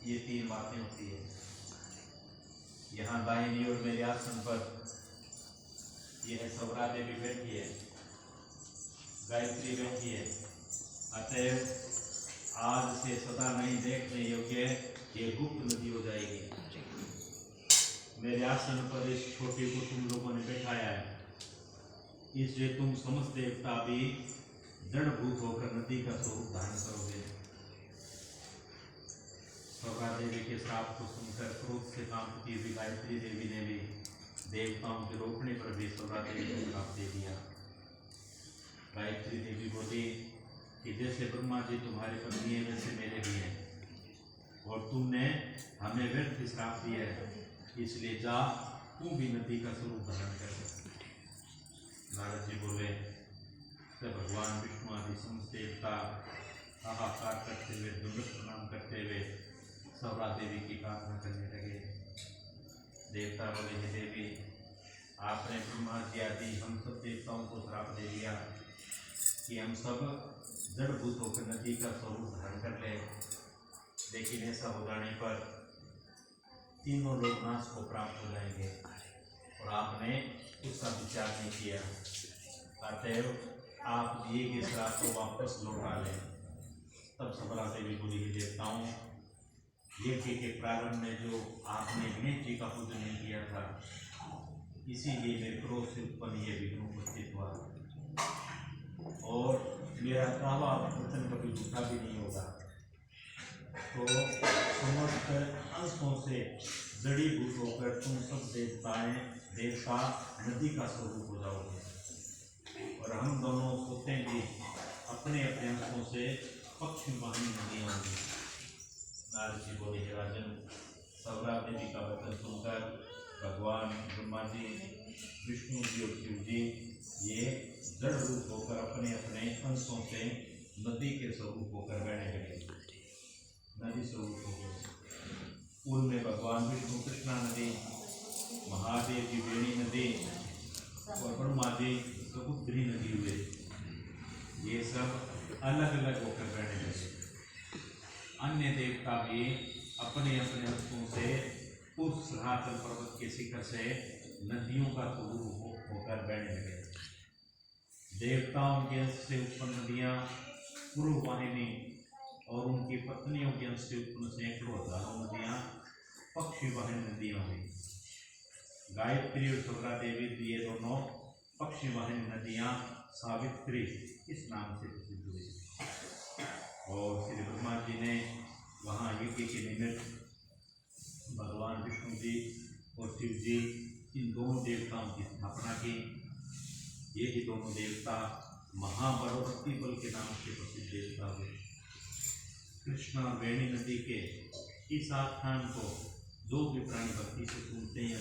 ये तीन बातें होती है। यहाँ दाहिनी ओर मेरे आसन पर यह सवरा देवी बैठी है, गायत्री बैठी है। अतएव आज से सदा नहीं देखने योग्य ये गुप्त नदी हो जाएगी। मेरे आसन पर इस छोटे को तुम लोगों ने बैठाया है, इसलिए तुम समस्त देवता भी दृढ़भूत होकर नदी का स्वरूप धारण करोगे। सौरा देवी के श्राप को सुनकर क्रोध से कांपती हुई गायत्री देवी ने भी देवताओं के रोकने पर भी सौरा देवी को श्राप दे दिया। गायत्री देवी बोली कि जैसे ब्रह्मा जी तुम्हारे पत्नी है वैसे मेरे भी हैं, और तुमने हमें व्यर्थ श्राप दिया है, इसलिए जा तू भी नदी का स्वरूप धारण कर। नारद जी बोले तब भगवान विष्णु आदि समस्त देवता हाहाकार करते हुए दंडवत प्रणाम करते हुए सौरा देवी की प्रार्थना करने लगे। देवता बोले हे देवी, आपने ब्रह्मा जी आदि हम सब देवताओं को श्राप दे दिया कि हम सब जड़भूत होकर नदी का स्वरूप धारण कर ले, लेकिन ऐसा हो जाने पर तीनों लोग नाश को प्राप्त हो जाएंगे, और आपने उसका विचार नहीं किया। अतएव आप दिए के श्राप को वापस लौटा लें। तब सौरा देवी बोली हे देवताओं, यज्ञ के प्रारंभ में जो आपने गणेश जी का पूजन नहीं किया था, इसीलिए मेरे क्रोध से उत्पन्न ये विघ्न उपस्थित हुआ, और मेरा दावा वचन कभी झूठा भी नहीं होगा। तो समस्त अंशों से जड़ीभूत होकर तुम सब देवता नदी का स्वरूप हो जाओगे, और हम दोनों सोचेंगे अपने अपने अंशों से पश्चिम वाहिनी नदी होंगी। नारद जी बोले हे राजन, सौरा देवी का वचन सुनकर भगवान ब्रह्मा जी, विष्णु जी और शिव जी ये जड़ रूप होकर अपने अपने अंशों से नदी के स्वरूप होकर बहने लगे, नदी स्वरूप हो गए। उनमें भगवान विष्णु कृष्णा नदी, महादेव की वेणी नदी और ब्रह्मा जी समुद्री नदी हुए। ये सब अलग अलग होकर बहने लगे। अन्य देवता भी अपने अपने अंशों से उस सनातन पर्वत के शिखर से नदियों का स्वरूप होकर बहने लगे। देवताओं के अंश से उत्पन्न नदियाँ पूर्व वाहिनी और उनकी पत्नियों के अंश से उत्पन्न सैकड़ों हजारों नदियाँ पश्चिम वाहिनी नदियाँ हुई। गायत्री और सौरा देवी ये दोनों पश्चिम वाहिनी नदियाँ सावित्री इस नाम से प्रसिद्ध हुई। और श्री ब्रह्मा जी ने वहाँ यज्ञ के निमित्त भगवान विष्णु जी और शिव जी इन दोनों देवताओं की स्थापना की। ये ही दोनों देवता महाबलवती बल के नाम से प्रसिद्ध देवता हुए। कृष्णा वेणी नदी के इस आख्यान को जो भी प्राणी भक्ति से सुनते हैं